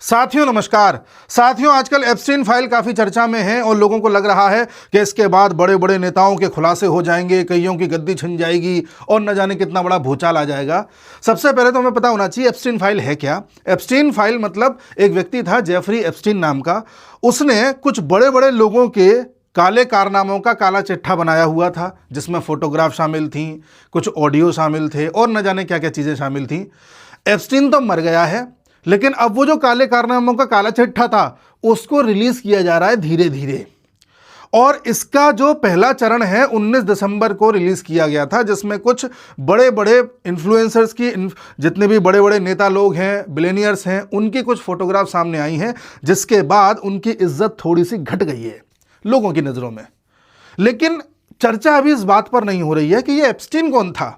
साथियों नमस्कार। साथियों आजकल एप्स्टीन फाइल काफ़ी चर्चा में है और लोगों को लग रहा है कि इसके बाद बड़े बड़े नेताओं के खुलासे हो जाएंगे, कईयों की गद्दी छिन जाएगी और न जाने कितना बड़ा भूचाल आ जाएगा। सबसे पहले तो हमें पता होना चाहिए एप्स्टीन फाइल है क्या। एप्स्टीन फाइल मतलब एक व्यक्ति था जेफरी एप्स्टीन नाम का, उसने कुछ बड़े बड़े लोगों के काले कारनामों का काला चिट्ठा बनाया हुआ था, जिसमें फोटोग्राफ शामिल थी, कुछ ऑडियो शामिल थे और न जाने क्या क्या चीज़ें शामिल थी। एप्स्टीन तो मर गया है, लेकिन अब वो जो काले कारनामों का काला चिट्ठा था उसको रिलीज किया जा रहा है धीरे धीरे। और इसका जो पहला चरण है 19 दिसंबर को रिलीज किया गया था, जिसमें कुछ बड़े बड़े इन्फ्लुएंसर्स की जितने भी बड़े बड़े नेता लोग हैं, बिलियनियर्स हैं, उनकी कुछ फोटोग्राफ सामने आई हैं, जिसके बाद उनकी इज्जत थोड़ी सी घट गई है लोगों की नज़रों में। लेकिन चर्चा अभी इस बात पर नहीं हो रही है कि ये एप्स्टीन कौन था।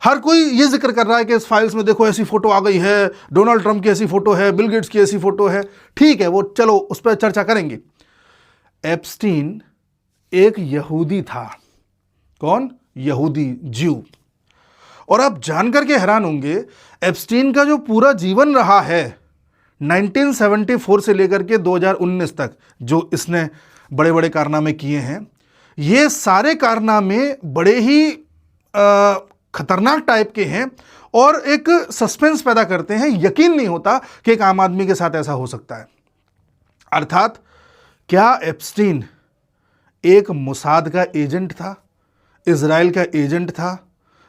हर कोई ये जिक्र कर रहा है कि इस फाइल्स में देखो ऐसी फोटो आ गई है, डोनाल्ड ट्रंप की ऐसी फोटो है, बिल गेट्स की ऐसी फोटो है। ठीक है, वो चलो उस पर चर्चा करेंगे। एप्स्टीन एक यहूदी था। कौन? यहूदी, ज्यू। और आप जानकर के हैरान होंगे, एप्स्टीन का जो पूरा जीवन रहा है 1974 से लेकर के 2019 तक, जो इसने बड़े बड़े कारनामे किए हैं, ये सारे कारनामे बड़े ही खतरनाक टाइप के हैं और एक सस्पेंस पैदा करते हैं। यकीन नहीं होता कि एक आम आदमी के साथ ऐसा हो सकता है। अर्थात क्या एप्स्टीन एक मोसाद का एजेंट था, इजराइल का एजेंट था,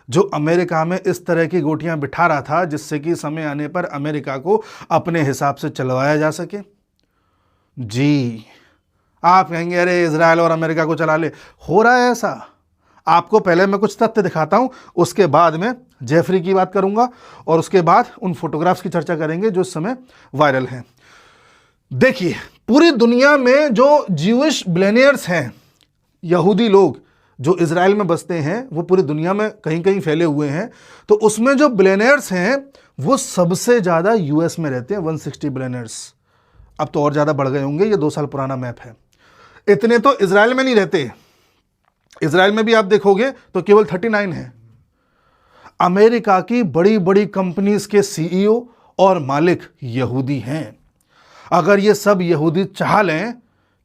जो अमेरिका में इस तरह की गोटियां बिठा रहा था जिससे कि समय आने पर अमेरिका को अपने हिसाब से चलवाया जा सके? जी, आप कहेंगे अरे इजराइल और अमेरिका को चला ले। हो रहा है ऐसा। आपको पहले मैं कुछ तथ्य दिखाता हूं, उसके बाद में जेफरी की बात करूंगा और उसके बाद उन फोटोग्राफ्स की चर्चा करेंगे जो इस समय वायरल हैं। देखिए, पूरी दुनिया में जो ज्यूइश बिलियनियर्स हैं, यहूदी लोग जो इजराइल में बसते हैं, वो पूरी दुनिया में कहीं कहीं फैले हुए हैं। तो उसमें जो बिलियनियर्स हैं वो सबसे ज़्यादा यूएस में रहते हैं, 160 बिलियनियर्स। अब तो और ज़्यादा बढ़ गए होंगे, ये 2 साल पुराना मैप है। इतने तो इजराइल में नहीं रहते। इजराइल में भी आप देखोगे तो केवल 39 है। अमेरिका की बड़ी बड़ी कंपनीज के सीईओ और मालिक यहूदी हैं। अगर ये सब यहूदी चाह लें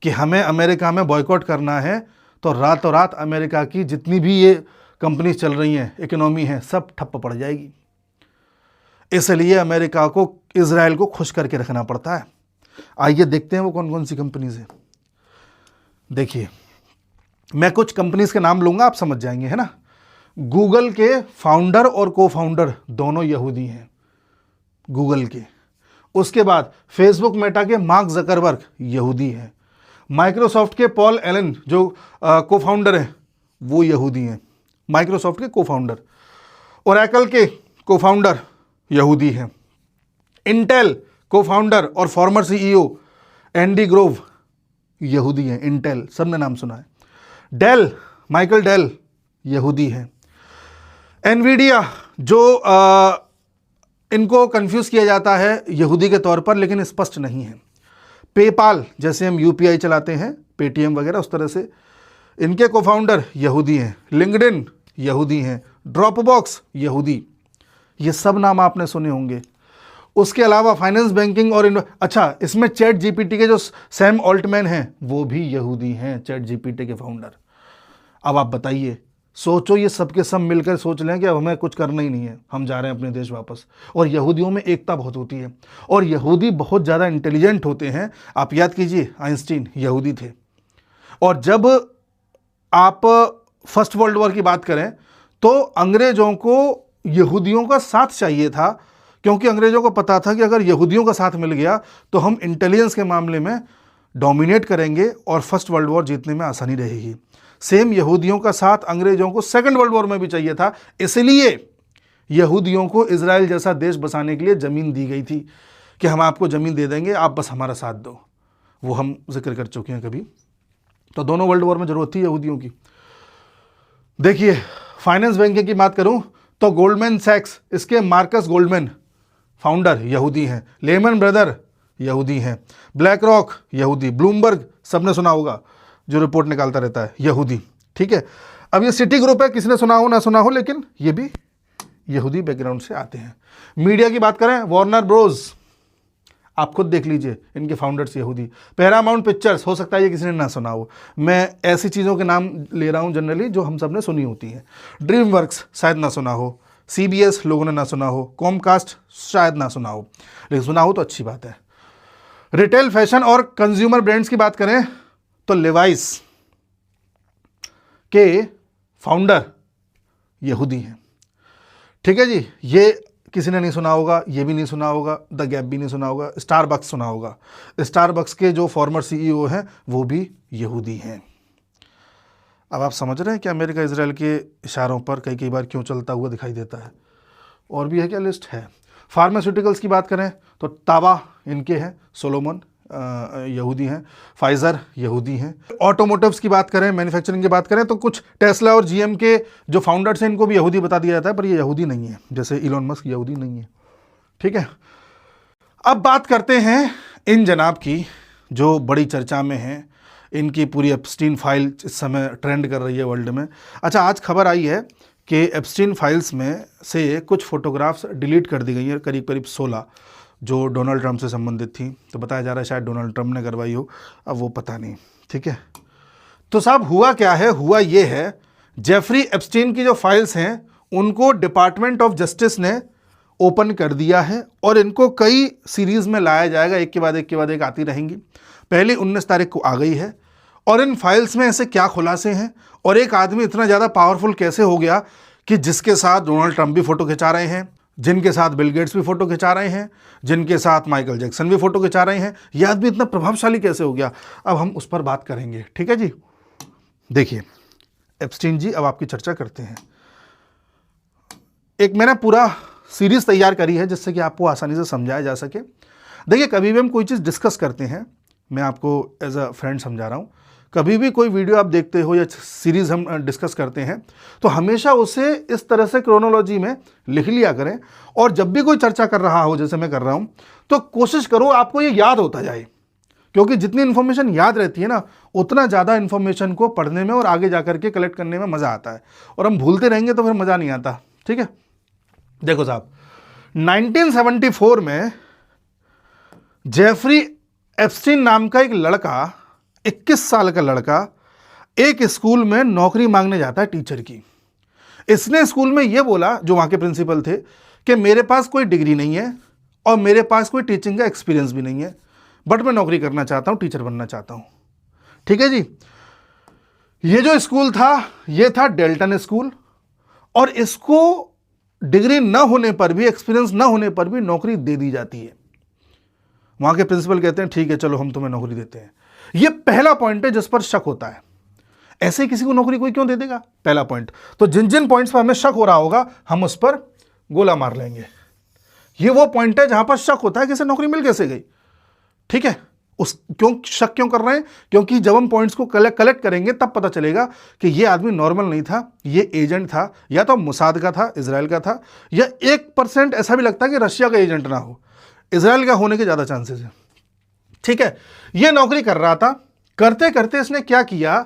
कि हमें अमेरिका में बॉयकॉट करना है, तो रातों रात अमेरिका की जितनी भी ये कंपनीज चल रही हैं, इकोनॉमी है, सब ठप्प पड़ जाएगी। इसलिए अमेरिका को इजराइल को खुश करके रखना पड़ता है। आइए देखते हैं वो कौन कौन सी कंपनीज हैं। देखिए, मैं कुछ कंपनीज के नाम लूंगा, आप समझ जाएंगे, है ना। गूगल के फाउंडर और को फाउंडर दोनों यहूदी हैं, गूगल के। उसके बाद फेसबुक मेटा के मार्क जकरबर्ग यहूदी हैं। माइक्रोसॉफ्ट के पॉल एलन जो को फाउंडर हैं, वो यहूदी हैं, माइक्रोसॉफ्ट के को फाउंडर। ओरेकल के को फाउंडर यहूदी हैं। इंटेल को फाउंडर और फॉर्मर सीईओ एंडी ग्रोव यहूदी हैं। इंटेल सबने नाम सुना है। डेल, माइकल डेल यहूदी हैं। एनवीडिया, जो इनको कंफ्यूज किया जाता है यहूदी के तौर पर, लेकिन स्पष्ट नहीं है। पेपाल, जैसे हम यूपीआई चलाते हैं, पेटीएम वगैरह, उस तरह से इनके को फाउंडर यहूदी हैं। लिंक्डइन यहूदी हैं। ड्रॉपबॉक्स यहूदी। ये सब नाम आपने सुने होंगे। उसके अलावा फाइनेंस, बैंकिंग और अच्छा, इसमें चैट जीपीटी के जो सैम ऑल्टमैन हैं वो भी यहूदी हैं, चैट जीपीटी के फाउंडर। अब आप बताइए, सोचो, ये सब के सब मिलकर सोच लें कि अब हमें कुछ करना ही नहीं है, हम जा रहे हैं अपने देश वापस। और यहूदियों में एकता बहुत होती है और यहूदी बहुत ज़्यादा इंटेलिजेंट होते हैं। आप याद कीजिए, आइंस्टीन यहूदी थे। और जब आप फर्स्ट वर्ल्ड वॉर की बात करें तो अंग्रेज़ों को यहूदियों का साथ चाहिए था, क्योंकि अंग्रेज़ों को पता था कि अगर यहूदियों का साथ मिल गया तो हम इंटेलिजेंस के मामले में डोमिनेट करेंगे और फर्स्ट वर्ल्ड वॉर जीतने में आसानी रहेगी। सेम यहूदियों का साथ अंग्रेज़ों को सेकंड वर्ल्ड वॉर में भी चाहिए था। इसलिए यहूदियों को इजराइल जैसा देश बसाने के लिए ज़मीन दी गई थी कि हम आपको ज़मीन दे देंगे, आप बस हमारा साथ दो। वो हम जिक्र कर चुके हैं कभी। तो दोनों वर्ल्ड वॉर में ज़रूरत थी यहूदियों की। देखिए, फाइनेंस बैंकिंग की बात करूं तो गोल्डमैन सैक्स, इसके मार्कस गोल्डमैन फाउंडर यहूदी हैं। लेमन ब्रदर यहूदी हैं। ब्लैक रॉक यहूदी। ब्लूमबर्ग सबने सुना होगा, जो रिपोर्ट निकालता रहता है, यहूदी। ठीक है। अब ये सिटी ग्रुप है, किसने सुना हो ना सुना हो, लेकिन ये भी यहूदी बैकग्राउंड से आते हैं। मीडिया की बात करें, वार्नर ब्रोस, आप खुद देख लीजिए, इनके फाउंडर्स यहूदी। पैरामाउंट पिक्चर्स, हो सकता है ये किसी ने ना सुना हो, मैं ऐसी चीज़ों के नाम ले रहा हूँ जनरली जो हम सब ने सुनी होती हैं। ड्रीम वर्क्स शायद ना सुना हो, CBS लोगों ने ना सुना हो, कॉमकास्ट शायद ना सुना हो, लेकिन सुना हो तो अच्छी बात है। रिटेल, फैशन और कंज्यूमर ब्रांड्स की बात करें तो लेवाइस के फाउंडर यहूदी हैं। ठीक है जी, ये किसी ने नहीं सुना होगा, ये भी नहीं सुना होगा, द गैप भी नहीं सुना होगा, स्टारबक्स सुना होगा। स्टारबक्स के जो फॉर्मर CEO हैं वो भी यहूदी हैं। अब आप समझ रहे हैं कि अमेरिका इजराइल के इशारों पर कई बार क्यों चलता हुआ दिखाई देता है। और भी है क्या, लिस्ट है। फार्मास्यूटिकल्स की बात करें तो ताबा इनके हैं, सोलोमन यहूदी हैं, फाइज़र यहूदी हैं। ऑटोमोटिव्स की बात करें, मैन्युफैक्चरिंग की बात करें तो कुछ टेस्ला और GM के जो फाउंडर्स हैं इनको भी यहूदी बता दिया जाता है, पर ये यहूदी नहीं है, जैसे इलॉन मस्क यहूदी नहीं है। ठीक है, अब बात करते हैं इन जनाब की जो बड़ी चर्चा में हैं। इनकी पूरी एप्स्टीन फाइल इस समय ट्रेंड कर रही है वर्ल्ड में। अच्छा, आज खबर आई है कि एप्स्टीन फाइल्स में से कुछ फोटोग्राफ्स डिलीट कर दी गई हैं, करीब 16, जो डोनाल्ड ट्रंप से संबंधित थी। तो बताया जा रहा है शायद डोनाल्ड ट्रंप ने करवाई हो, अब वो पता नहीं। ठीक है, तो साहब हुआ क्या है, हुआ ये है, जेफरी एप्स्टीन की जो फाइल्स हैं उनको डिपार्टमेंट ऑफ जस्टिस ने ओपन कर दिया है और इनको कई सीरीज़ में लाया जाएगा, एक के बाद एक आती रहेंगी। पहली 19 तारीख को आ गई है। और इन फाइल्स में ऐसे क्या खुलासे हैं और एक आदमी इतना ज़्यादा पावरफुल कैसे हो गया कि जिसके साथ डोनाल्ड ट्रंप भी फ़ोटो खिंचा रहे हैं, जिनके साथ बिल गेट्स भी फ़ोटो खिंचा रहे हैं, जिनके साथ माइकल जैक्सन भी फ़ोटो खिंचा रहे हैं, यह आदमी इतना प्रभावशाली कैसे हो गया। अब हम उस पर बात करेंगे। ठीक है जी, देखिए एप्स्टीन जी, अब आपकी चर्चा करते हैं। एक मैंने पूरा सीरीज़ तैयार करी है जिससे कि आपको आसानी से समझाया जा सके। देखिए, कभी भी हम कोई चीज़ डिस्कस करते हैं, मैं आपको एज अ फ्रेंड समझा रहा हूँ, कभी भी कोई वीडियो आप देखते हो या सीरीज़ हम डिस्कस करते हैं तो हमेशा उसे इस तरह से क्रोनोलॉजी में लिख लिया करें। और जब भी कोई चर्चा कर रहा हो, जैसे मैं कर रहा हूँ, तो कोशिश करो आपको ये याद होता जाए, क्योंकि जितनी इन्फॉर्मेशन याद रहती है ना, उतना ज़्यादा इन्फॉर्मेशन को पढ़ने में और आगे जा करके कलेक्ट करने में मज़ा आता है। और हम भूलते रहेंगे तो फिर मज़ा नहीं आता। ठीक है, देखो साहब, 1974 में जेफरी एप्स्टीन नाम का एक लड़का, 21 साल का लड़का, एक स्कूल में नौकरी मांगने जाता है टीचर की। इसने स्कूल में यह बोला, जो वहां के प्रिंसिपल थे, कि मेरे पास कोई डिग्री नहीं है और मेरे पास कोई टीचिंग का एक्सपीरियंस भी नहीं है, बट मैं नौकरी करना चाहता हूं, टीचर बनना चाहता हूं। ठीक है जी, ये जो स्कूल था ये था डेल्टन स्कूल, और इसको डिग्री न होने पर भी, एक्सपीरियंस न होने पर भी नौकरी दे दी जाती है। वहां के प्रिंसिपल कहते हैं ठीक है चलो हम तुम्हें नौकरी देते हैं। यह पहला पॉइंट है जिस पर शक होता है। ऐसे ही किसी को नौकरी कोई क्यों दे देगा, पहला पॉइंट। तो जिन जिन पॉइंट्स पर हमें शक हो रहा होगा हम उस पर गोला मार लेंगे। ये वो पॉइंट है जहां पर शक होता है कि इसे नौकरी मिल कैसे गई। ठीक है, शक क्यों कर रहे हैं, क्योंकि जब हम पॉइंट्स को कलेक्ट करेंगे तब पता चलेगा कि ये आदमी नॉर्मल नहीं था, ये एजेंट था, या तो मोसाद का था, इजराइल का था, या 1% ऐसा भी लगता है कि रशिया का एजेंट ना हो, इजराइल का होने के ज़्यादा चांसेस है। ठीक है, ये नौकरी कर रहा था, करते करते इसने क्या किया,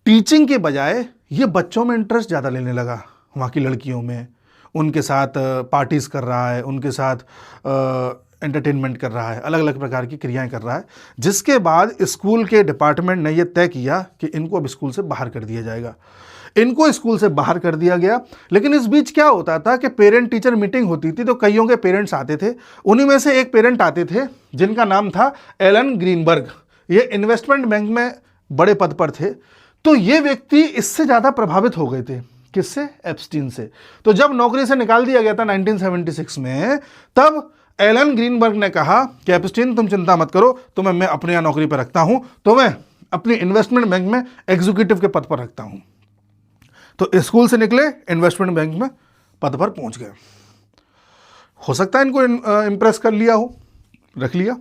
टीचिंग के बजाय ये बच्चों में इंटरेस्ट ज़्यादा लेने लगा, वहाँ की लड़कियों में, उनके साथ पार्टीज कर रहा है, उनके साथ एंटरटेनमेंट कर रहा है, अलग अलग प्रकार की क्रियाएं कर रहा है। जिसके बाद स्कूल के डिपार्टमेंट ने यह तय किया कि इनको अब स्कूल से बाहर कर दिया जाएगा। इनको स्कूल से बाहर कर दिया गया। लेकिन इस बीच क्या होता था कि पेरेंट टीचर मीटिंग होती थी तो कईयों के पेरेंट्स आते थे। उन्हीं में से एक पेरेंट आते थे जिनका नाम था एलन ग्रीनबर्ग। ये इन्वेस्टमेंट बैंक में बड़े पद पर थे। तो ये व्यक्ति इससे ज़्यादा प्रभावित हो गए थे। किससे? एप्स्टीन से। तो जब नौकरी से निकाल दिया गया था 1976 में, तब एलन ग्रीनबर्ग ने कहा कि एप्स्टीन तुम चिंता मत करो, तुम्हें मैं अपने यहाँ नौकरी पर रखता हूँ, तुम्हें अपनी इन्वेस्टमेंट बैंक में एग्जीक्यूटिव के पद पर रखता हूँ। तो स्कूल से निकले, इन्वेस्टमेंट बैंक में पद पर पहुँच गए। हो सकता है इनको इम्प्रेस कर लिया हो, रख लिया।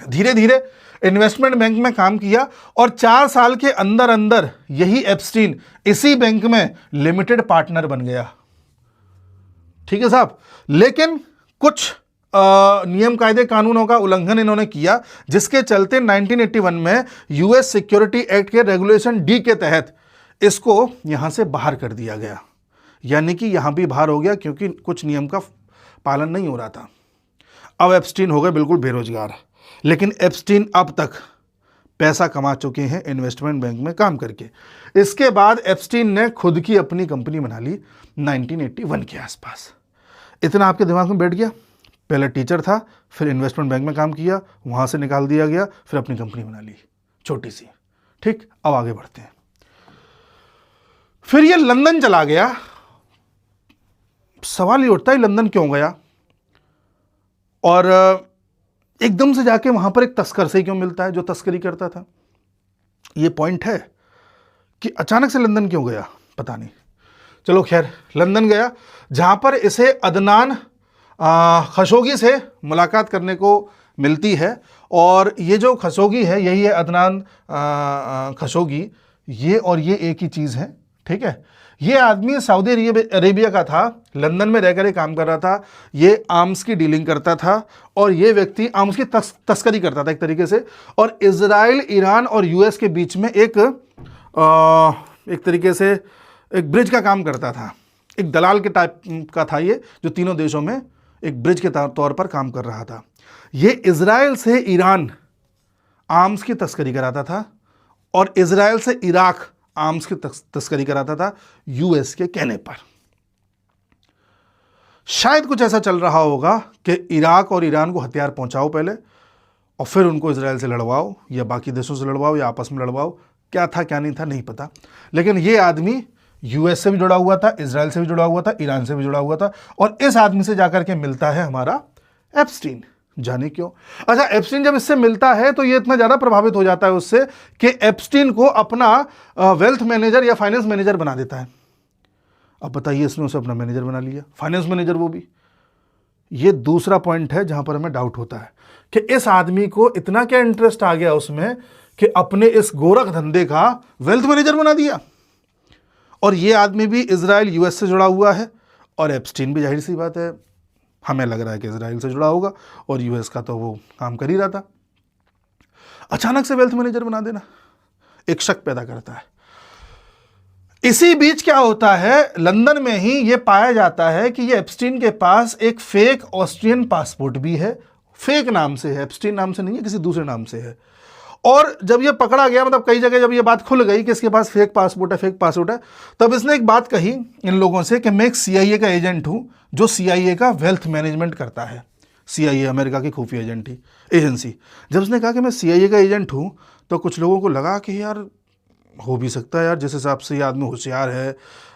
धीरे धीरे इन्वेस्टमेंट बैंक में काम किया और 4 साल के अंदर अंदर यही एप्स्टीन इसी बैंक में लिमिटेड पार्टनर बन गया। ठीक है साहब। लेकिन कुछ नियम कायदे कानूनों का उल्लंघन इन्होंने किया, जिसके चलते 1981 में यूएस सिक्योरिटी एक्ट के रेगुलेशन डी के तहत इसको यहां से बाहर कर दिया गया। यानी कि यहां भी बाहर हो गया क्योंकि कुछ नियम का पालन नहीं हो रहा था। अब एप्स्टीन हो गए बिल्कुल बेरोजगार, लेकिन एप्स्टीन अब तक पैसा कमा चुके हैं इन्वेस्टमेंट बैंक में काम करके। इसके बाद एप्स्टीन ने खुद की अपनी कंपनी बना ली 1981 के आसपास। इतना आपके दिमाग में बैठ गया? पहले टीचर था, फिर इन्वेस्टमेंट बैंक में काम किया, वहाँ से निकाल दिया गया, फिर अपनी कंपनी बना ली छोटी सी। ठीक, अब आगे बढ़ते हैं। फिर ये लंदन चला गया। सवाल ये उठता है लंदन क्यों गया, और एकदम से जाके वहां पर एक तस्कर से क्यों मिलता है जो तस्करी करता था? ये पॉइंट है कि अचानक से लंदन क्यों गया, पता नहीं। चलो खैर, लंदन गया जहां पर इसे अदनान खशोगी से मुलाकात करने को मिलती है। और ये जो खशोगी है यही है अदनान खशोगी। ये और ये एक ही चीज़ है, ठीक है। ये आदमी सऊदी अरेबिया का था, लंदन में रहकर काम कर रहा था। ये आर्म्स की डीलिंग करता था और ये व्यक्ति आर्म्स की तस्करी करता था एक तरीके से। और इजराइल, ईरान और यूएस के बीच में एक तरीके से एक ब्रिज का काम करता था। एक दलाल के टाइप का था ये, जो तीनों देशों में एक ब्रिज के तौर पर काम कर रहा था। ये इजराइल से ईरान आर्म्स की तस्करी कराता था और इजराइल से इराक आर्म्स की तस्करी कराता था यूएस के कहने पर। शायद कुछ ऐसा चल रहा होगा कि इराक और ईरान को हथियार पहुंचाओ पहले और फिर उनको इजराइल से लड़वाओ, या बाकी देशों से लड़वाओ, या आपस में लड़वाओ। क्या था क्या नहीं था नहीं पता, लेकिन ये आदमी यूएस से भी जुड़ा हुआ था, इजराइल से भी जुड़ा हुआ था, ईरान से भी जुड़ा हुआ था। और इस आदमी से जाकर के मिलता है हमारा एप्स्टीन। जाने क्यों? अच्छा, एप्स्टीन जब इससे मिलता है तो ये इतना ज़्यादा प्रभावित हो जाता है उससे कि एप्स्टीन को अपना वेल्थ मैनेजर या फाइनेंस मैनेजर बना देता है। अब बताइए, इसने उसे अपना मैनेजर बना लिया, फाइनेंस मैनेजर वो भी। ये दूसरा पॉइंट है जहां पर हमें डाउट होता है कि इस आदमी को इतना क्या इंटरेस्ट आ गया उसमें कि अपने इस गोरख धंधे का वेल्थ मैनेजर बना दिया। और ये आदमी भी इजराइल यूएस से जुड़ा हुआ है और एप्स्टीन भी जाहिर सी बात है हमें लग रहा है कि इजराइल से जुड़ा होगा और यूएस का तो वो काम कर ही रहा था। अचानक से वेल्थ मैनेजर बना देना एक शक पैदा करता है। इसी बीच क्या होता है, लंदन में ही ये पाया जाता है कि ये एप्स्टीन के पास एक फेक ऑस्ट्रियन पासपोर्ट भी है। फेक नाम से है, एप्स्टीन नाम से नहीं है, किसी दूसरे नाम से है। और जब ये पकड़ा गया, मतलब कई जगह जब ये बात खुल गई कि इसके पास फेक पासपोर्ट है, तब इसने एक बात कही इन लोगों से कि मैं एक सीआईए का एजेंट हूं जो सीआईए का वेल्थ मैनेजमेंट करता है। सीआईए अमेरिका की खुफिया एजेंसी। जब उसने कहा कि मैं सीआईए का एजेंट हूं तो कुछ लोगों को लगा कि यार हो भी सकता है, यार जिस हिसाब से ये आदमी होशियार है,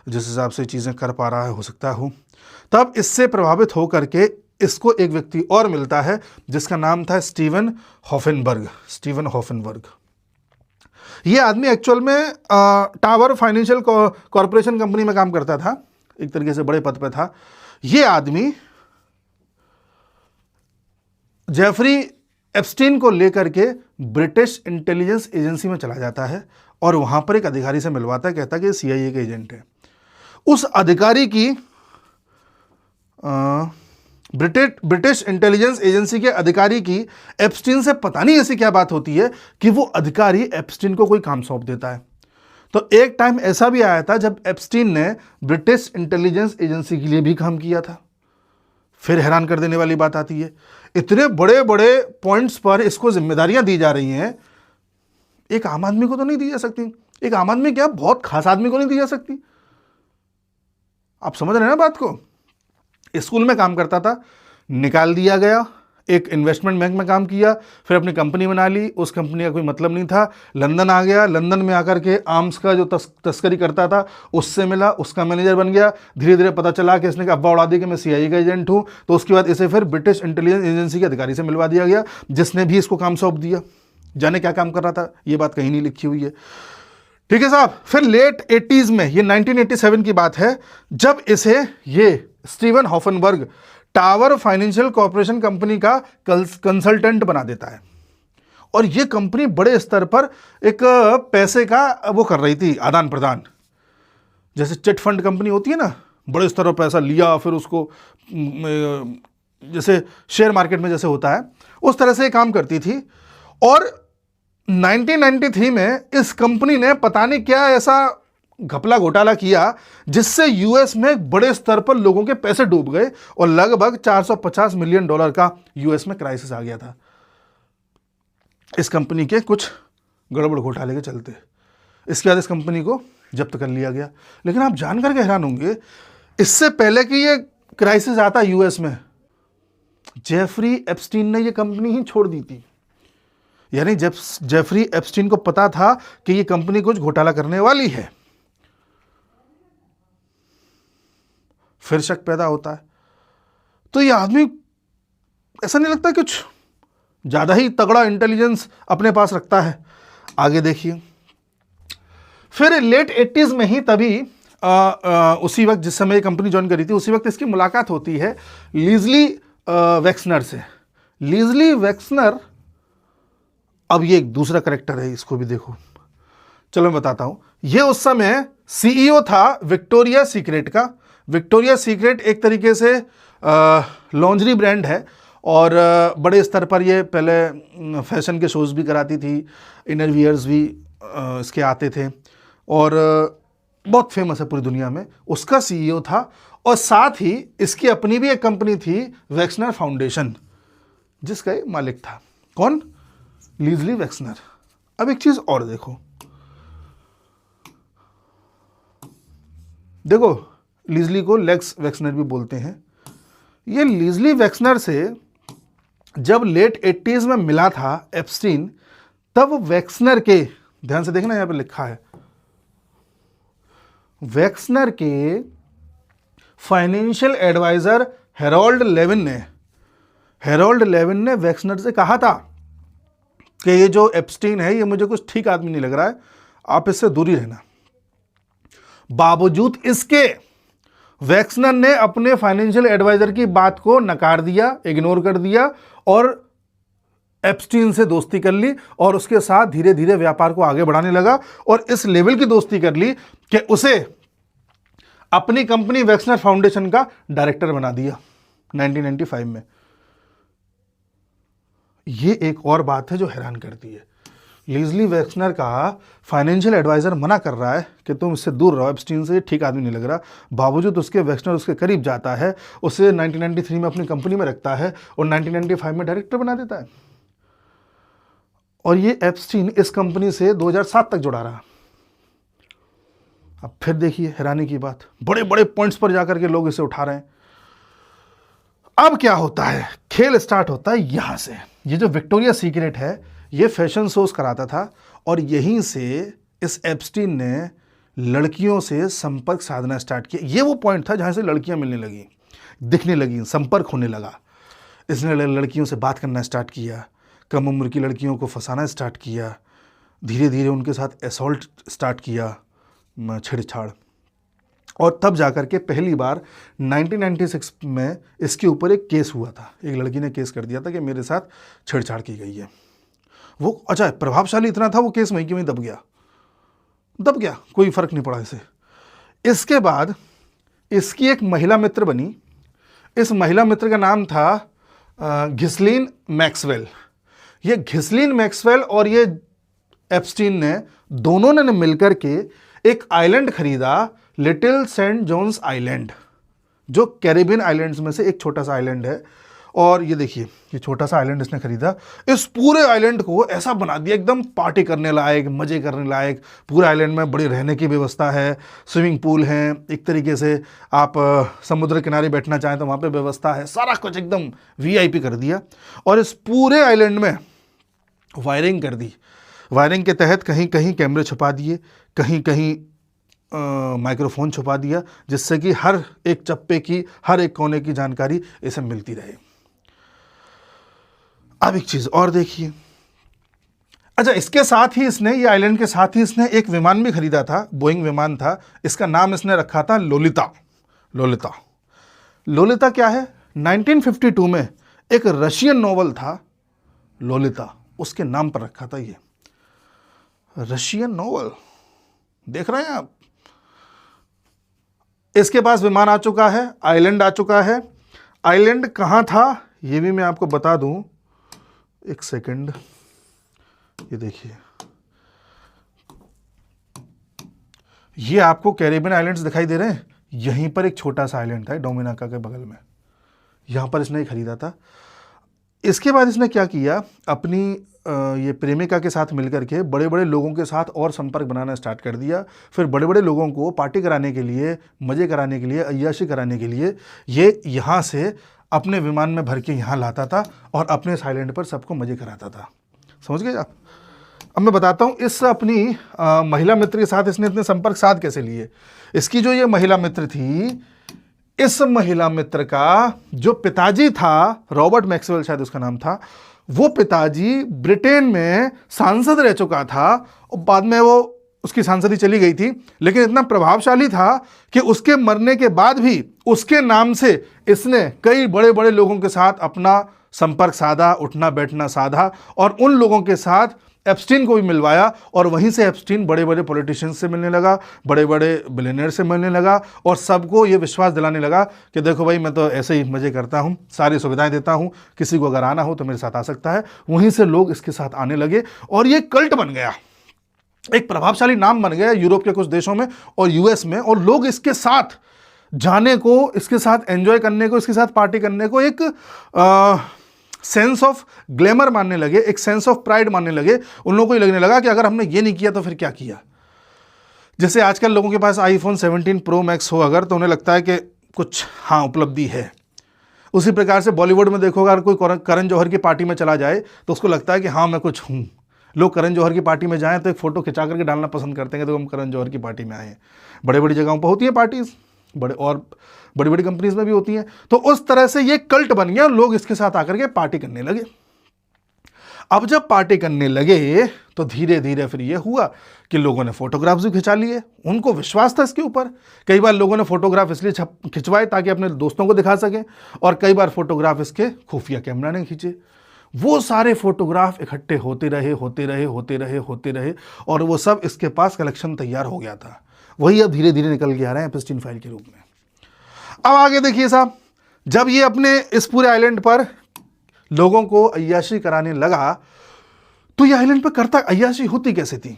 जिस हिसाब से चीज़ें कर पा रहा है, हो सकता हो। तब इससे प्रभावित होकर के इसको एक व्यक्ति और मिलता है जिसका नाम था स्टीवन हॉफनबर्ग। ये आदमी एक्चुअल में टावर फाइनेंशियल कॉरपोरेशन कंपनी में काम करता था, एक तरीके से बड़े पद पे था। ये आदमी जेफरी एप्स्टीन को लेकर के ब्रिटिश इंटेलिजेंस एजेंसी में चला जाता है और वहां पर एक अधिकारी से मिलवाता है, कहता है कि सीआईए के एजेंट है। उस अधिकारी की ब्रिटिश इंटेलिजेंस एजेंसी के अधिकारी की एप्स्टीन से पता नहीं ऐसी क्या बात होती है कि वो अधिकारी एप्स्टीन को कोई काम सौंप देता है। तो एक टाइम ऐसा भी आया था जब एप्स्टीन ने ब्रिटिश इंटेलिजेंस एजेंसी के लिए भी काम किया था। फिर हैरान कर देने वाली बात आती है, इतने बड़े बड़े पॉइंट्स पर इसको जिम्मेदारियां दी जा रही हैं, एक आम आदमी को तो नहीं दी जा सकती। एक आम आदमी क्या, बहुत खास आदमी को नहीं दी जा सकती। आप समझ रहे हैं ना बात को? स्कूल में काम करता था, निकाल दिया गया, एक इन्वेस्टमेंट बैंक में काम किया, फिर अपनी कंपनी बना ली। उस कंपनी का कोई मतलब नहीं था। लंदन आ गया, लंदन में आकर के आर्म्स का जो तस्करी करता था उससे मिला, उसका मैनेजर बन गया। धीरे धीरे पता चला कि इसने अफवाह उड़ा दी कि मैं सीआईए का एजेंट हूँ। तो उसके बाद इसे फिर ब्रिटिश इंटेलिजेंस एजेंसी के अधिकारी से मिलवा दिया गया, जिसने भी इसको काम सौंप दिया। जाने क्या काम कर रहा था, ये बात कहीं नहीं लिखी हुई है। ठीक है साहब। फिर लेट 80s में, ये 1987 की बात है, जब इसे ये Steven Hoffenberg Tower Financial Corporation company का कंसल्टेंट बना देता है। और ये कंपनी बड़े स्तर पर एक पैसे का वो कर रही थी, आदान प्रदान। जैसे चिट फंड कंपनी होती है ना, बड़े स्तर पर पैसा लिया फिर उसको जैसे शेयर मार्केट में जैसे होता है उस तरह से काम करती थी। और 1993 में इस कंपनी ने पता नहीं क्या ऐसा घपला घोटाला किया जिससे यूएस में बड़े स्तर पर लोगों के पैसे डूब गए और लगभग $450 मिलियन का यूएस में क्राइसिस आ गया था इस कंपनी के कुछ गड़बड़ घोटाले के चलते। इसके बाद इस कंपनी को जब्त कर लिया गया। लेकिन आप जानकर के हैरान होंगे, इससे पहले कि ये क्राइसिस आता यूएस में, जेफरी एप्स्टीन ने ये कंपनी ही छोड़ दी थी। यानी जब जेफरी एप्स्टीन को पता था कि ये कंपनी कुछ घोटाला करने वाली है, फिर शक पैदा होता है। तो ये आदमी ऐसा नहीं लगता कुछ ज्यादा ही तगड़ा इंटेलिजेंस अपने पास रखता है। आगे देखिए, फिर लेट 80s में ही तभी उसी वक्त जिस समय ये कंपनी ज्वाइन करी थी, उसी वक्त इसकी मुलाकात होती है लीजली वैक्सनर से। लीजली वैक्सनर, अब ये एक दूसरा करेक्टर है, इसको भी देखो। चलो मैं बताता हूं। ये उस समय सीईओ था विक्टोरिया सीक्रेट का। विक्टोरिया सीक्रेट एक तरीके से लॉन्जरी ब्रांड है और बड़े स्तर पर ये पहले फैशन के शोज़ भी कराती थी, इनरवियर्स भी इसके आते थे और बहुत फेमस है पूरी दुनिया में। उसका सीईओ था और साथ ही इसकी अपनी भी एक कंपनी थी वैक्सनर फाउंडेशन, जिसका ये मालिक था। कौन? लीजली वैक्सनर। अब एक चीज़ और देखो, लीजली को लेक्स वैक्सनर भी बोलते हैं। ये लीजली वैक्सनर से जब लेट 80s में मिला था एप्स्टीन, तब वैक्सनर के, ध्यान से देखना यहां पे लिखा है, वैक्सनर के फाइनेंशियल एडवाइजर हेरोल्ड लेविन ने वैक्सनर से कहा था कि ये जो एप्स्टीन है ये मुझे कुछ ठीक आदमी नहीं लग रहा है, आप इससे दूरी रहना। बावजूद इसके वैक्सनर ने अपने फाइनेंशियल एडवाइजर की बात को नकार दिया, इग्नोर कर दिया और एप्स्टीन से दोस्ती कर ली और उसके साथ धीरे धीरे व्यापार को आगे बढ़ाने लगा और इस लेवल की दोस्ती कर ली कि उसे अपनी कंपनी वैक्सनर फाउंडेशन का डायरेक्टर बना दिया 1995 में। यह एक और बात है जो हैरान करती है। लीजली वैक्सनर का फाइनेंशियल एडवाइजर मना कर रहा है कि तुम इससे दूर रहो, एप्स्टीन से ठीक आदमी नहीं लग रहा। बावजूद उसके वैक्सनर उसके करीब जाता है, उसे 1993 में अपनी कंपनी में रखता है और 1995 में डायरेक्टर बना देता है। और ये एप्स्टीन इस कंपनी से 2007 तक जुड़ा रहा। अब फिर देखिए हैरानी की बात, बड़े बड़े पॉइंट्स पर जाकर के लोग इसे उठा रहे हैं। अब क्या होता है, खेल स्टार्ट होता है यहां से। ये जो विक्टोरिया सीक्रेट है, ये फैशन शोज कराता था और यहीं से इस एप्स्टीन ने लड़कियों से संपर्क साधना स्टार्ट किया। ये वो पॉइंट था जहां से लड़कियां मिलने लगी, दिखने लगी, संपर्क होने लगा। इसने लड़कियों से बात करना स्टार्ट किया, कम उम्र की लड़कियों को फंसाना स्टार्ट किया, धीरे धीरे उनके साथ असॉल्ट स्टार्ट किया, छेड़छाड़। और तब जाकर के पहली बार 1996 में इसके ऊपर एक केस हुआ था। एक लड़की ने केस कर दिया था कि मेरे साथ छेड़छाड़ की गई है। वो अच्छा प्रभावशाली इतना था, वो केस वहीं की वहीं दब गया, कोई फर्क नहीं पड़ा इसे। इसके बाद इसकी एक महिला मित्र बनी। इस महिला मित्र का नाम था घिस्लीन मैक्सवेल। ये घिस्लीन मैक्सवेल और ये एप्स्टीन ने दोनों ने मिलकर के एक आइलैंड खरीदा, लिटिल सेंट जॉन्स आइलैंड, जो कैरिबियन आइलैंड्स में से एक छोटा सा आइलैंड है। और ये देखिए, ये छोटा सा आइलैंड इसने खरीदा। इस पूरे आइलैंड को ऐसा बना दिया एकदम पार्टी करने लायक, मजे करने लायक। पूरे आइलैंड में बड़ी रहने की व्यवस्था है, स्विमिंग पूल है, एक तरीके से आप समुद्र किनारे बैठना चाहें तो वहाँ पे व्यवस्था है, सारा कुछ एकदम वीआईपी कर दिया। और इस पूरे आइलैंड में वायरिंग कर दी। वायरिंग के तहत कहीं कहीं कैमरे छुपा दिए, कहीं कहीं माइक्रोफोन छुपा दिया, जिससे कि हर एक चप्पे की, हर एक कोने की जानकारी इसे मिलती रहे। अब एक चीज और देखिए, अच्छा इसके साथ ही इसने, ये आइलैंड के साथ ही इसने एक विमान भी खरीदा था, बोइंग विमान था। इसका नाम इसने रखा था लोलिता। लोलिता क्या है? 1952 में एक रशियन नॉवल था लोलिता, उसके नाम पर रखा था। ये रशियन नॉवल देख रहे हैं आप। इसके पास विमान आ चुका है, आइलैंड आ चुका है। आइलैंड कहाँ था ये भी मैं आपको बता दूं, एक सेकंड। ये देखिए, ये आपको कैरिबियन आइलैंड्स दिखाई दे रहे हैं, यहीं पर एक छोटा सा आइलैंड था डोमिनिका के बगल में, यहाँ पर इसने खरीदा था। इसके बाद इसने क्या किया, अपनी ये प्रेमिका के साथ मिलकर के बड़े बड़े लोगों के साथ और संपर्क बनाना स्टार्ट कर दिया। फिर बड़े बड़े लोगों को पार्टी कराने के लिए, मज़े कराने के लिए, अय्याशी कराने के लिए ये यहाँ से अपने विमान में भर के यहाँ लाता था और अपने इस आइलैंड पर सबको मज़े कराता था। समझ गए आप? अब मैं बताता हूँ इस अपनी महिला मित्र के साथ इसने इतने संपर्क साध कैसे लिए। इसकी जो ये महिला मित्र थी, इस महिला मित्र का जो पिताजी था, रॉबर्ट मैक्सवेल शायद उसका नाम था, वो पिताजी ब्रिटेन में सांसद रह चुका था और बाद में वो उसकी सांसदी चली गई थी, लेकिन इतना प्रभावशाली था कि उसके मरने के बाद भी उसके नाम से इसने कई बड़े बड़े लोगों के साथ अपना संपर्क साधा, उठना बैठना साधा और उन लोगों के साथ एप्स्टीन को भी मिलवाया। और वहीं से एप्स्टीन बड़े बड़े पॉलिटिशियंस से मिलने लगा, बड़े बड़े बिलियनियर से मिलने लगा और सबको ये विश्वास दिलाने लगा कि देखो भाई मैं तो ऐसे ही मज़े करता हूँ, सारी सुविधाएं देता हूँ, किसी को अगर आना हो तो मेरे साथ आ सकता है। वहीं से लोग इसके साथ आने लगे और ये कल्ट बन गया, एक प्रभावशाली नाम बन गया यूरोप के कुछ देशों में और यूएस में। और लोग इसके साथ जाने को, इसके साथ एंजॉय करने को, इसके साथ पार्टी करने को एक सेंस ऑफ ग्लैमर मानने लगे, एक सेंस ऑफ प्राइड मानने लगे। उन लोगों को ये लगने लगा कि अगर हमने ये नहीं किया तो फिर क्या किया। जैसे आजकल लोगों के पास आईफोन 17 प्रो मैक्स हो अगर, तो उन्हें लगता है कि कुछ हाँ उपलब्धि है। उसी प्रकार से बॉलीवुड में देखो, अगर कोई करण जौहर की पार्टी में चला जाए तो उसको लगता है कि हाँ मैं कुछ हूँ। लोग करण जौहर की पार्टी में जाएं तो एक फ़ोटो खिंचा करके डालना पसंद करते हैं, तो हम करण जौहर की पार्टी में आए हैं। बड़े बड़ी जगहों पर होती है पार्टीज़, बड़ी बड़ी कंपनीज में भी होती हैं। तो उस तरह से ये कल्ट बन गया, लोग इसके साथ आकर के पार्टी करने लगे। अब जब पार्टी करने लगे तो धीरे धीरे फिर ये हुआ कि लोगों ने फोटोग्राफ्स भी खिंचा लिए। उनको विश्वास था इसके ऊपर। कई बार लोगों ने फोटोग्राफ इसलिए खिंचवाए ताकि अपने दोस्तों को दिखा सकें, और कई बार फोटोग्राफ इसके खुफिया कैमरा ने खींचे। वो सारे फोटोग्राफ इकट्ठे होते रहे और वो सब इसके पास कलेक्शन तैयार हो गया था। वही अब धीरे धीरे निकल के आ रहे हैं एप्स्टीन फाइल के रूप में। अब आगे देखिए साहब, जब ये अपने इस पूरे आइलैंड पर लोगों को अय्याशी कराने लगा तो ये आइलैंड पर करता अय्याशी होती कैसे थी?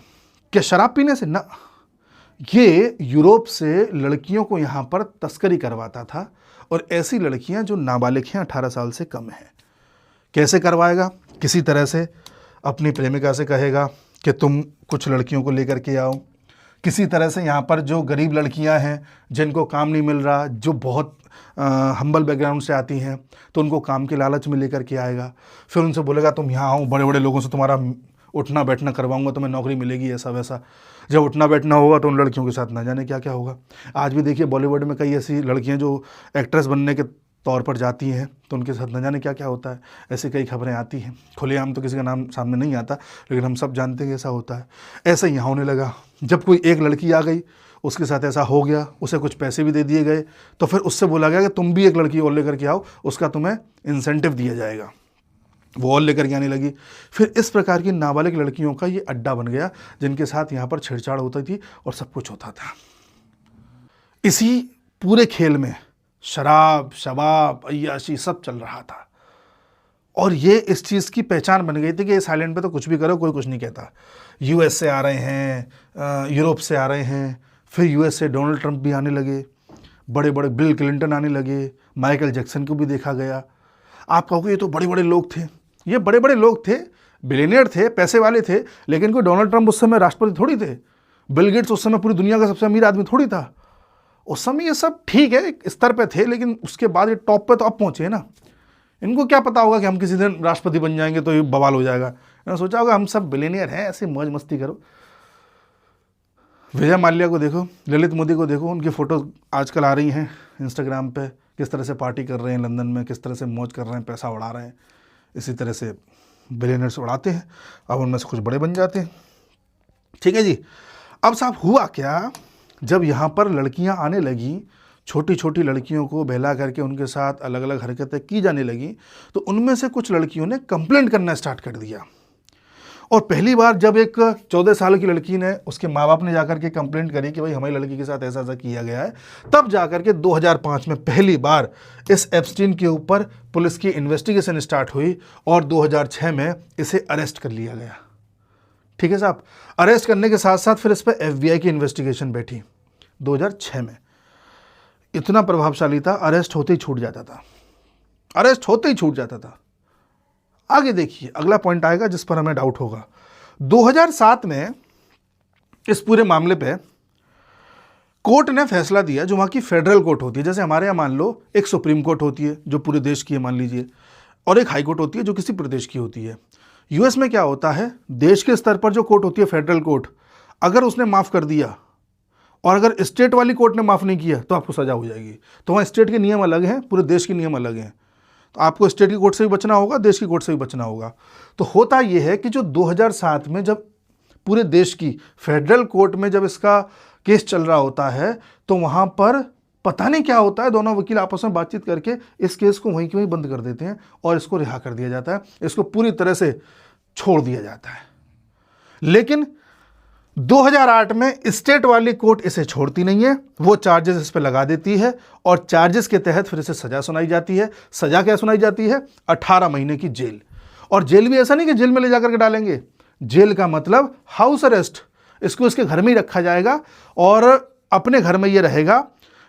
क्या शराब पीने से? ना, ये यूरोप से लड़कियों को यहाँ पर तस्करी करवाता था, और ऐसी लड़कियाँ जो नाबालिग हैं, 18 साल से कम हैं। कैसे करवाएगा? किसी तरह से अपनी प्रेमिका से कहेगा कि तुम कुछ लड़कियों को लेकर के आओ। किसी तरह से यहाँ पर जो गरीब लड़कियाँ हैं जिनको काम नहीं मिल रहा, जो बहुत हम्बल बैकग्राउंड से आती हैं, तो उनको काम के लालच में लेकर के आएगा। फिर उनसे बोलेगा तुम यहाँ आओ, बड़े बड़े लोगों से तुम्हारा उठना बैठना करवाऊंगा, तुम्हें नौकरी मिलेगी, ऐसा वैसा। जब उठना बैठना होगा तो उन लड़कियों के साथ ना जाने क्या क्या होगा। आज भी देखिए बॉलीवुड में कई ऐसी लड़कियाँ जो एक्ट्रेस बनने के तौर पर जाती हैं तो उनके साथ न जाने क्या क्या होता है। ऐसी कई खबरें आती हैं, खुलेआम तो किसी का नाम सामने नहीं आता, लेकिन हम सब जानते हैं कि ऐसा होता है। ऐसा ही यहाँ होने लगा। जब कोई एक लड़की आ गई, उसके साथ ऐसा हो गया, उसे कुछ पैसे भी दे दिए गए, तो फिर उससे बोला गया कि तुम भी एक लड़की और लेकर के आओ, उसका तुम्हें इंसेंटिव दिया जाएगा। वो और लेकर के आने लगी। फिर इस प्रकार की नाबालिग लड़कियों का ये अड्डा बन गया जिनके साथ यहाँ पर छेड़छाड़ होती थी और सब कुछ होता था। इसी पूरे खेल में शराब, शबाब, अय्याशी सब चल रहा था, और ये इस चीज़ की पहचान बन गई थी कि इस आइलैंड पे तो कुछ भी करो कोई कुछ नहीं कहता। यूएस से आ रहे हैं, यूरोप से आ रहे हैं, फिर यूएस से डोनाल्ड ट्रंप भी आने लगे, बड़े बड़े बिल क्लिंटन आने लगे, माइकल जैक्सन को भी देखा गया। आप कहोगे ये तो बड़े बड़े लोग थे। ये बड़े बड़े लोग थे, बिलियनियर थे, पैसे वाले थे, लेकिन कोई डोनाल्ड ट्रंप उस समय राष्ट्रपति थोड़ी थे। बिल गेट्स उस समय पूरी दुनिया का सबसे अमीर आदमी थोड़ी था। उस समय ये सब ठीक है एक स्तर पे थे, लेकिन उसके बाद ये टॉप पे तो अब पहुंचे ना। इनको क्या पता होगा कि हम किसी दिन राष्ट्रपति बन जाएंगे तो ये बवाल हो जाएगा। इन्होंने सोचा होगा हम सब बिलियनियर हैं, ऐसे मौज मस्ती करो। विजय माल्या को देखो, ललित मोदी को देखो, उनकी फ़ोटो आजकल आ रही हैं इंस्टाग्राम पे, किस तरह से पार्टी कर रहे हैं लंदन में, किस तरह से मौज कर रहे हैं, पैसा उड़ा रहे हैं। इसी तरह से बिलियनियर्स उड़ाते हैं, अब उनमें से कुछ बड़े बन जाते हैं। ठीक है जी। अब साहब हुआ क्या, जब यहाँ पर लड़कियाँ आने लगी, छोटी छोटी लड़कियों को बहला करके उनके साथ अलग अलग हरकतें की जाने लगी, तो उनमें से कुछ लड़कियों ने कंप्लेंट करना स्टार्ट कर दिया। और पहली बार जब एक 14 साल की लड़की ने, उसके माँ बाप ने जाकर के कंप्लेंट करी कि भाई हमारी लड़की के साथ ऐसा ऐसा किया गया है, तब जाकर के 2005 में पहली बार इस एप्स्टीन के ऊपर पुलिस की इन्वेस्टिगेशन स्टार्ट हुई और 2006 में इसे अरेस्ट कर लिया गया। ठीक है साहब। अरेस्ट करने के साथ साथ फिर इस पर FBI की इन्वेस्टिगेशन बैठी 2006 में। इतना प्रभावशाली था, अरेस्ट होते ही छूट जाता था, अरेस्ट होते ही छूट जाता था। आगे देखिए, अगला पॉइंट आएगा जिस पर हमें डाउट होगा। 2007 में इस पूरे मामले पे कोर्ट ने फैसला दिया, जो वहाँ की फेडरल कोर्ट होती है, जैसे हमारे यहाँ मान लो एक सुप्रीम कोर्ट होती है जो पूरे देश की है मान लीजिए, और एक हाई कोर्ट होती है जो किसी प्रदेश की होती है। यूएस में क्या होता है, देश के स्तर पर जो कोर्ट होती है फेडरल कोर्ट, अगर उसने माफ़ कर दिया और अगर स्टेट वाली कोर्ट ने माफ़ नहीं किया तो आपको सज़ा हो जाएगी। तो वहाँ स्टेट के नियम अलग हैं, पूरे देश के नियम अलग हैं। तो आपको स्टेट की कोर्ट से भी बचना होगा, देश की कोर्ट से भी बचना होगा। तो होता यह है कि जो 2007 में जब पूरे देश की फेडरल कोर्ट में जब इसका केस चल रहा होता है, तो वहाँ पर पता नहीं क्या होता है, दोनों वकील आपस में बातचीत करके इस केस को वहीं के वहीं बंद कर देते हैं और इसको रिहा कर दिया जाता है, इसको पूरी तरह से छोड़ दिया जाता है। लेकिन 2008 में स्टेट वाली कोर्ट इसे छोड़ती नहीं है, वो चार्जेस इस पे लगा देती है और चार्जेस के तहत फिर इसे सजा सुनाई जाती है। सजा क्या सुनाई जाती है? 18 महीने की जेल। और जेल भी ऐसा नहीं कि जेल में ले जाकर के डालेंगे, जेल का मतलब हाउस अरेस्ट, इसको इसके घर में ही रखा जाएगा और अपने घर में ये रहेगा।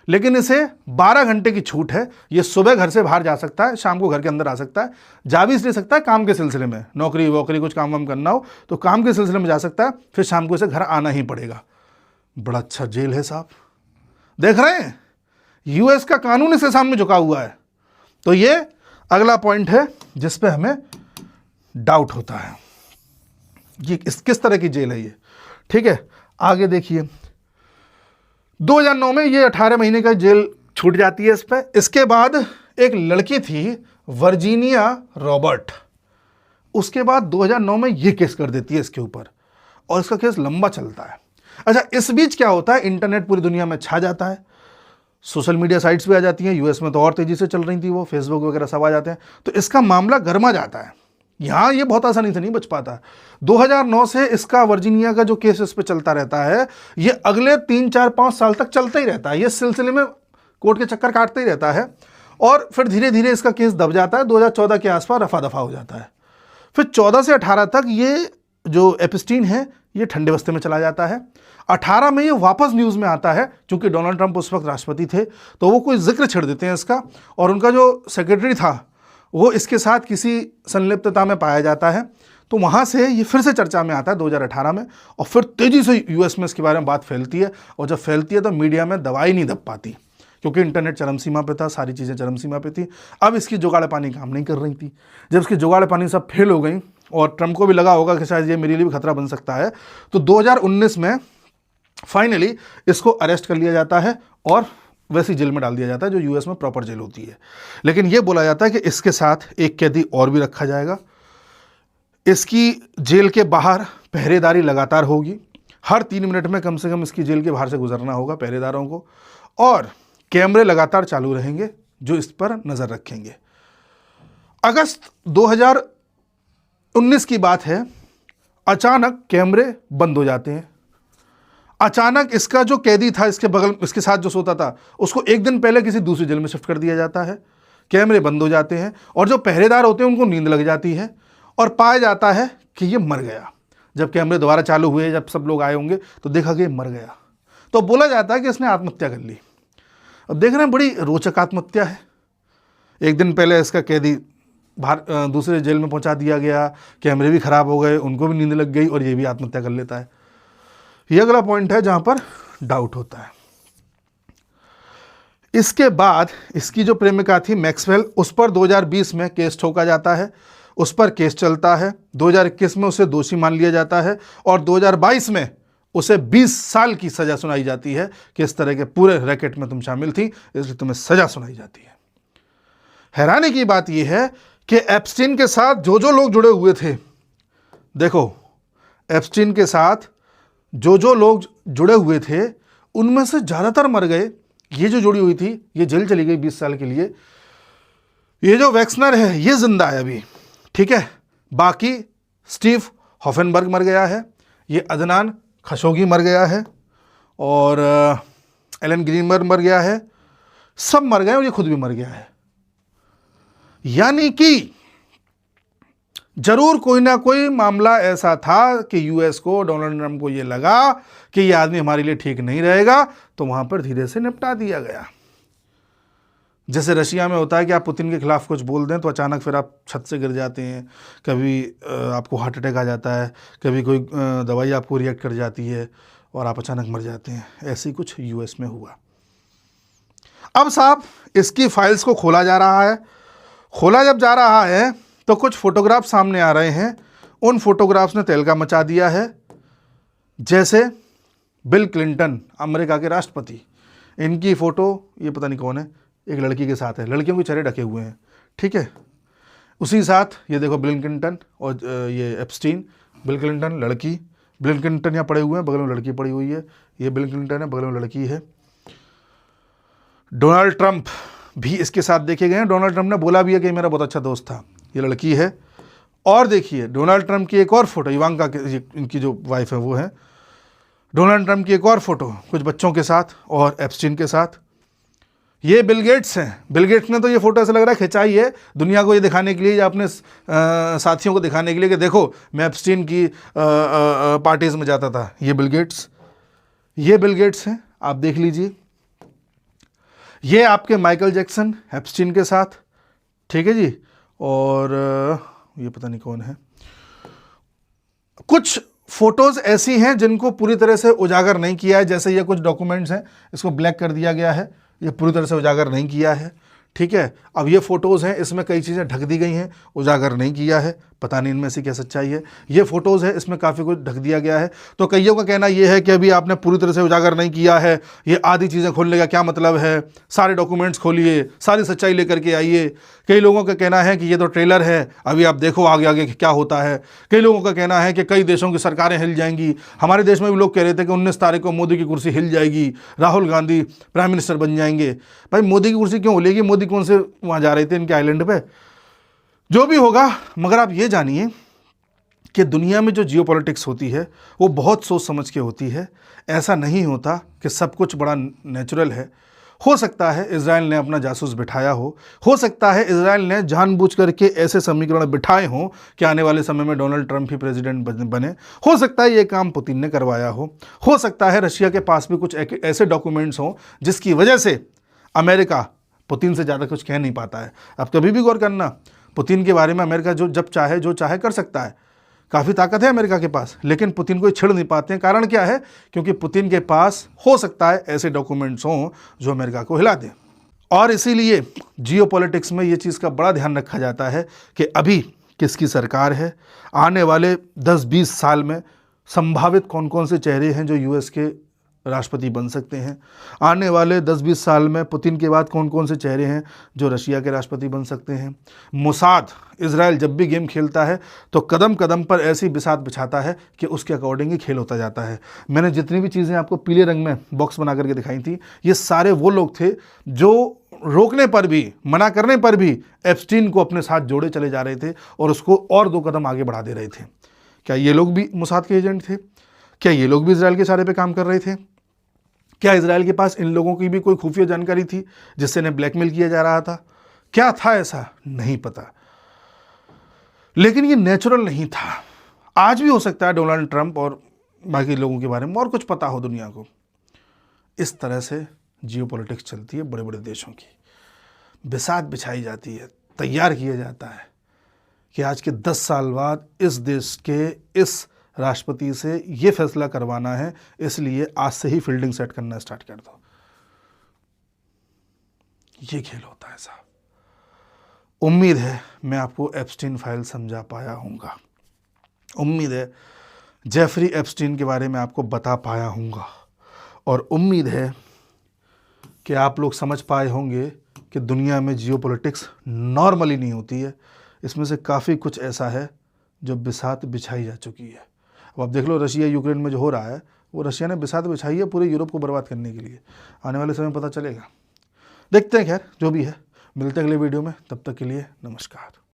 लेकिन इसे 12 घंटे की छूट है, ये सुबह घर से बाहर जा सकता है, शाम को घर के अंदर आ सकता है। जा भी इसलिए सकता है काम के सिलसिले में, नौकरी वोकरी कुछ काम वाम करना हो तो काम के सिलसिले में जा सकता है, फिर शाम को इसे घर आना ही पड़ेगा। बड़ा अच्छा जेल है साहब, देख रहे हैं, यूएस का कानून इसके सामने झुका हुआ है। तो ये अगला पॉइंट है जिस पे हमें डाउट होता है, ये किस तरह की जेल है ये। ठीक है, आगे देखिए, 2009 में ये 18 महीने का जेल छूट जाती है इस पर। इसके बाद एक लड़की थी वर्जीनिया रॉबर्ट, उसके बाद 2009 में ये केस कर देती है इसके ऊपर और इसका केस लंबा चलता है। अच्छा, इस बीच क्या होता है, इंटरनेट पूरी दुनिया में छा जाता है, सोशल मीडिया साइट्स भी आ जाती हैं। यूएस में तो और तेजी से चल रही थी वो, फेसबुक वगैरह सब आ जाते हैं, तो इसका मामला गर्मा जाता है। यहाँ ये बहुत आसानी से नहीं बच पाता। 2009 से इसका वर्जीनिया का जो केस इस पे चलता रहता है, ये अगले 3, 4, 5 साल तक चलता ही रहता है। ये सिलसिले में कोर्ट के चक्कर काटता ही रहता है और फिर धीरे धीरे इसका केस दब जाता है। 2014 के आसपास रफा दफा हो जाता है। फिर 14 से 18 तक ये जो एप्स्टीन है ये ठंडे बस्ते में चला जाता है। 18 में ये वापस न्यूज़ में आता है, क्योंकि डोनाल्ड ट्रंप उस वक्त राष्ट्रपति थे, तो वो कोई जिक्र छेड़ देते हैं इसका, और उनका जो सेक्रेटरी था वो इसके साथ किसी संलिप्तता में पाया जाता है। तो वहाँ से ये फिर से चर्चा में आता है 2018 में, और फिर तेज़ी से यूएस में इसके बारे में बात फैलती है। और जब फैलती है तो मीडिया में दवाई नहीं दब पाती, क्योंकि इंटरनेट चरम सीमा पे था, सारी चीज़ें चरम सीमा पे थी। अब इसकी जुगाड़ पानी काम नहीं कर रही थी। जब इसकी जुगाड़ पानी सब फेल हो गई और ट्रंप को भी लगा होगा कि शायद ये मेरे लिए भी खतरा बन सकता है, तो 2019 में फाइनली इसको अरेस्ट कर लिया जाता है और वैसी जेल में डाल दिया जाता है जो यूएस में प्रॉपर जेल होती है। लेकिन ये बोला जाता है कि इसके साथ एक कैदी और भी रखा जाएगा। इसकी जेल के बाहर पहरेदारी लगातार होगी, हर 3 मिनट में कम से कम इसकी जेल के बाहर से गुजरना होगा पहरेदारों को, और कैमरे लगातार चालू रहेंगे जो इस पर नज़र रखेंगे। अगस्त 2019 की बात है, अचानक कैमरे बंद हो जाते हैं। अचानक इसका जो कैदी था, इसके बगल इसके साथ जो सोता था, उसको एक दिन पहले किसी दूसरी जेल में शिफ्ट कर दिया जाता है। कैमरे बंद हो जाते हैं और जो पहरेदार होते हैं उनको नींद लग जाती है और पाया जाता है कि ये मर गया। जब कैमरे दोबारा चालू हुए, जब सब लोग आए होंगे तो देखा कि ये मर गया, तो बोला जाता है कि इसने आत्महत्या कर ली। अब देख रहे हैं, बड़ी रोचक आत्महत्या है। एक दिन पहले इसका कैदी बाहर दूसरे जेल में पहुंचा दिया गया, कैमरे भी खराब हो गए, उनको भी नींद लग गई और ये भी आत्महत्या कर लेता है। ये अगला पॉइंट है जहां पर डाउट होता है। इसके बाद इसकी जो प्रेमिका थी मैक्सवेल, उस पर 2020 में केस ठोका जाता है, उस पर केस चलता है। 2021 में उसे दोषी मान लिया जाता है और 2022 में उसे 20 साल की सजा सुनाई जाती है कि इस तरह के पूरे रैकेट में तुम शामिल थी, इसलिए तुम्हें सजा सुनाई जाती है। हैरानी की बात यह है कि एप्स्टीन के साथ जो लोग जुड़े हुए थे, देखो एप्स्टीन के साथ जो लोग जुड़े हुए थे उनमें से ज़्यादातर मर गए। ये जो जुड़ी हुई थी ये जेल चली गई 20 साल के लिए। ये जो वैक्सनर है ये जिंदा है अभी, ठीक है। बाकी स्टीव हॉफनबर्ग मर गया है, ये अदनान खशोगी मर गया है और एलन ग्रीनबर्ग मर गया है, सब मर गए और ये खुद भी मर गया है। यानी कि जरूर कोई ना कोई मामला ऐसा था कि यूएस को, डोनाल्ड ट्रंप को ये लगा कि ये आदमी हमारे लिए ठीक नहीं रहेगा, तो वहां पर धीरे से निपटा दिया गया। जैसे रशिया में होता है कि आप पुतिन के खिलाफ कुछ बोल दें तो अचानक फिर आप छत से गिर जाते हैं, कभी आपको हार्ट अटैक आ जाता है, कभी कोई दवाई आपको रिएक्ट कर जाती है और आप अचानक मर जाते हैं। ऐसे ही कुछ यूएस में हुआ। अब साहब इसकी फाइल्स को खोला जा रहा है। खोला जब जा रहा है तो कुछ फोटोग्राफ सामने आ रहे हैं। उन फोटोग्राफ्स ने तहलका मचा दिया है। जैसे बिल क्लिंटन, अमेरिका के राष्ट्रपति, इनकी फ़ोटो, ये पता नहीं कौन है, एक लड़की के साथ है, लड़कियों के चेहरे ढके हुए हैं, ठीक है। उसी साथ ये देखो बिल क्लिंटन और ये एप्स्टीन, बिल क्लिंटन लड़की, बिल क्लिंटन यहाँ पड़े हुए हैं, बगल में लड़की पड़ी हुई है, ये बिल क्लिंटन है, बगल में लड़की है। डोनाल्ड ट्रंप भी इसके साथ देखे गए हैं। डोनाल्ड ट्रंप ने बोला भी है कि मेरा बहुत अच्छा दोस्त था। ये लड़की है। और देखिए डोनाल्ड ट्रंप की एक और फोटो, इवांका के, इनकी जो वाइफ है वो है। डोनाल्ड ट्रंप की एक और फोटो कुछ बच्चों के साथ और एप्स्टीन के साथ। ये बिल गेट्स हैं। बिल गेट्स ने तो ये फोटो ऐसा लग रहा है खिंचाई है दुनिया को ये दिखाने के लिए या अपने साथियों को दिखाने के लिए कि देखो मैं एप्स्टीन की पार्टीज में जाता था। ये बिल गेट्स, ये बिल गेट्स हैं, आप देख लीजिए। ये आपके माइकल जैक्सन एप्स्टीन के साथ, ठीक है जी। और ये पता नहीं कौन है। कुछ फोटोज ऐसी हैं जिनको पूरी तरह से उजागर नहीं किया है। जैसे ये कुछ डॉक्यूमेंट्स हैं, इसको ब्लैक कर दिया गया है, ये पूरी तरह से उजागर नहीं किया है, ठीक है। अब ये फोटोज़ हैं, इसमें कई चीज़ें ढक दी गई हैं, उजागर नहीं किया है, पता नहीं इनमें से क्या सच्चाई है। ये फोटोज़ है, इसमें काफ़ी कुछ ढक दिया गया है। तो कईयों का कहना ये है कि अभी आपने पूरी तरह से उजागर नहीं किया है, ये आधी चीज़ें खोलने का क्या मतलब है, सारे डॉक्यूमेंट्स खोलिए, सारी सच्चाई लेकर के आइए। कई लोगों का कहना है कि ये तो ट्रेलर है, अभी आप देखो आगे आगे क्या होता है। कई लोगों का कहना है कि कई देशों की सरकारें हिल जाएंगी। हमारे देश में भी लोग कह रहे थे कि 19 तारीख को मोदी की कुर्सी हिल जाएगी, राहुल गांधी प्राइम मिनिस्टर बन जाएंगे। भाई मोदी की कुर्सी क्यों हिलेगी? मोदी कौन से वहाँ जा रहे थे इनके आइलैंड पे? जो भी होगा, मगर आप ये जानिए कि दुनिया में जो जियोपॉलिटिक्स होती है वो बहुत सोच समझ के होती है। ऐसा नहीं होता कि सब कुछ बड़ा नेचुरल है। हो सकता है इजराइल ने अपना जासूस बिठाया हो सकता है इजराइल ने जानबूझ करके ऐसे समीकरण बिठाए हों कि आने वाले समय में डोनाल्ड ट्रंप ही प्रेसिडेंट बने। हो सकता है ये काम पुतिन ने करवाया हो सकता है रशिया के पास भी कुछ ऐसे डॉक्यूमेंट्स हों जिसकी वजह से अमेरिका पुतिन से ज़्यादा कुछ कह नहीं पाता है। अब कभी भी गौर करना, पुतिन के बारे में अमेरिका जब चाहे जो चाहे कर सकता है। काफ़ी ताकत है अमेरिका के पास, लेकिन पुतिन को छिड़ नहीं पाते हैं। कारण क्या है? क्योंकि पुतिन के पास हो सकता है ऐसे डॉक्यूमेंट्स हों जो अमेरिका को हिला दें। और इसीलिए जियोपॉलिटिक्स में ये चीज़ का बड़ा ध्यान रखा जाता है कि अभी किसकी सरकार है, आने वाले 10-20 साल में संभावित कौन कौन से चेहरे हैं जो यूएस के राष्ट्रपति बन सकते हैं, आने वाले 10-20 साल में पुतिन के बाद कौन कौन से चेहरे हैं जो रशिया के राष्ट्रपति बन सकते हैं। मोसाद, इजराइल जब भी गेम खेलता है तो कदम कदम पर ऐसी बिसात बिछाता है कि उसके अकॉर्डिंग ही खेल होता जाता है। मैंने जितनी भी चीज़ें आपको पीले रंग में बॉक्स बना करके दिखाई थी, ये सारे वो लोग थे जो रोकने पर भी, मना करने पर भी एप्स्टीन को अपने साथ जोड़े चले जा रहे थे और उसको और 2 कदम आगे बढ़ा दे रहे थे। क्या ये लोग भी मोसाद के एजेंट थे? क्या ये लोग भी इजराइल के इशारे पे काम कर रहे थे? क्या इजराइल के पास इन लोगों की भी कोई खुफिया जानकारी थी जिससे इन्हें ब्लैकमेल किया जा रहा था? क्या था ऐसा? नहीं पता। लेकिन ये नेचुरल नहीं था। आज भी हो सकता है डोनाल्ड ट्रंप और बाकी लोगों के बारे में और कुछ पता हो दुनिया को। इस तरह से जियोपॉलिटिक्स चलती है बड़े बड़े देशों की। बिसात बिछाई जाती है, तैयार किया जाता है कि आज के 10 साल बाद इस देश के इस राष्ट्रपति से ये फैसला करवाना है, इसलिए आज से ही फील्डिंग सेट करना स्टार्ट कर दो। ये खेल होता है साहब। उम्मीद है मैं आपको एप्स्टीन फाइल समझा पाया हूँगा। उम्मीद है जेफरी एप्स्टीन के बारे में आपको बता पाया हूँगा। और उम्मीद है कि आप लोग समझ पाए होंगे कि दुनिया में जियोपॉलिटिक्स नॉर्मली नहीं होती है। इसमें से काफ़ी कुछ ऐसा है जो बिसात बिछाई जा चुकी है। अब आप देख लो रशिया यूक्रेन में जो हो रहा है, वो रशिया ने बिसात बिछाई है पूरे यूरोप को बर्बाद करने के लिए। आने वाले समय में पता चलेगा। देखते हैं, खैर जो भी है। मिलते हैं अगले वीडियो में, तब तक के लिए नमस्कार।